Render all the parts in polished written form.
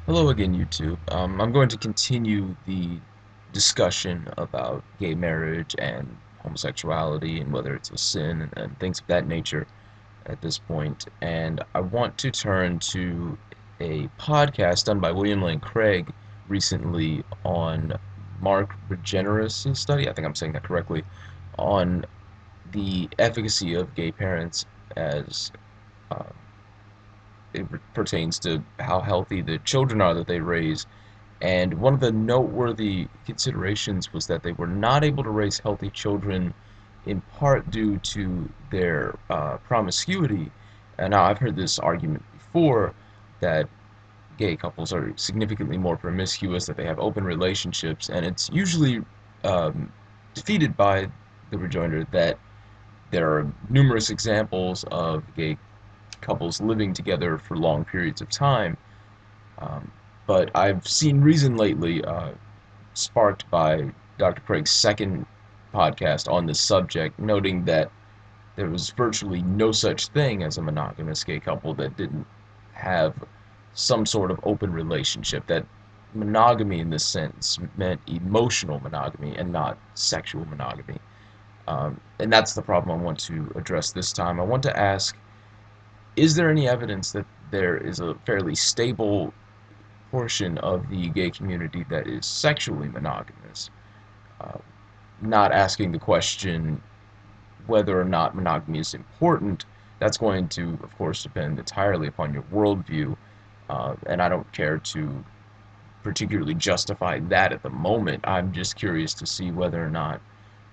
Hello again, YouTube. I'm going to continue the discussion about gay marriage and homosexuality and whether it's a sin and things of that nature at this point. And I want to turn to a podcast done by William Lane Craig recently on Mark Regeneris' study, I think I'm saying that correctly, on the efficacy of gay parents as uh, it pertains to how healthy the children are that they raise. And one of the noteworthy considerations was that they were not able to raise healthy children in part due to their promiscuity. And now I've heard this argument before that gay couples are significantly more promiscuous, that they have open relationships, and it's usually um, defeated by the rejoinder that there are numerous examples of gay couples living together for long periods of time. Um, but I've seen reason lately, sparked by Dr. Craig's second podcast on this subject, noting that there was virtually no such thing as a monogamous gay couple that didn't have some sort of open relationship. That monogamy in this sense meant emotional monogamy and not sexual monogamy. And that's the problem I want to address this time. I want to ask, is there any evidence that there is a fairly stable portion of the gay community that is sexually monogamous? Uh, Not asking the question whether or not monogamy is important. That's going to, of course, depend entirely upon your worldview, and I don't care to particularly justify that at the moment. I'm just curious to see whether or not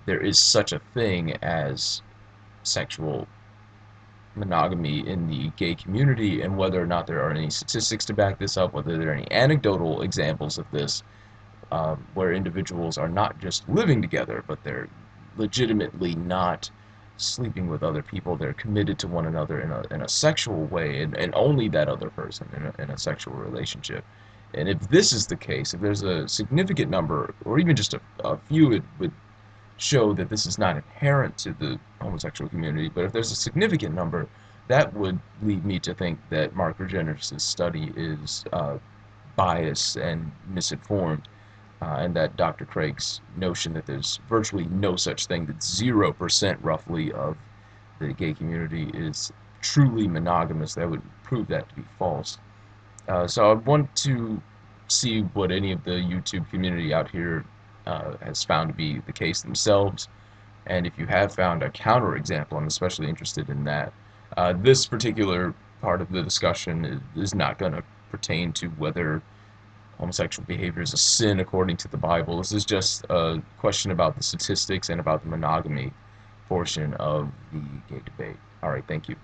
there is such a thing as sexual monogamy in the gay community, and whether or not there are any statistics to back this up, whether there are any anecdotal examples of this, where individuals are not just living together, but they're legitimately not sleeping with other people. They're committed to one another in a sexual way, and only that other person in a sexual relationship. And if this is the case, if there's a significant number, or even just a few, it would show that this is not inherent to the homosexual community. But if there's a significant number, that would lead me to think that Mark Regeneris' study is biased and misinformed, and that Dr. Craig's notion that there's virtually no such thing, that 0% roughly of the gay community is truly monogamous, that would prove that to be false. So I want to see what any of the YouTube community out here has found to be the case themselves. And if you have found a counterexample, I'm especially interested in that. This particular part of the discussion is not going to pertain to whether homosexual behavior is a sin according to the Bible. This is just a question about the statistics and about the monogamy portion of the gay debate. All right, thank you.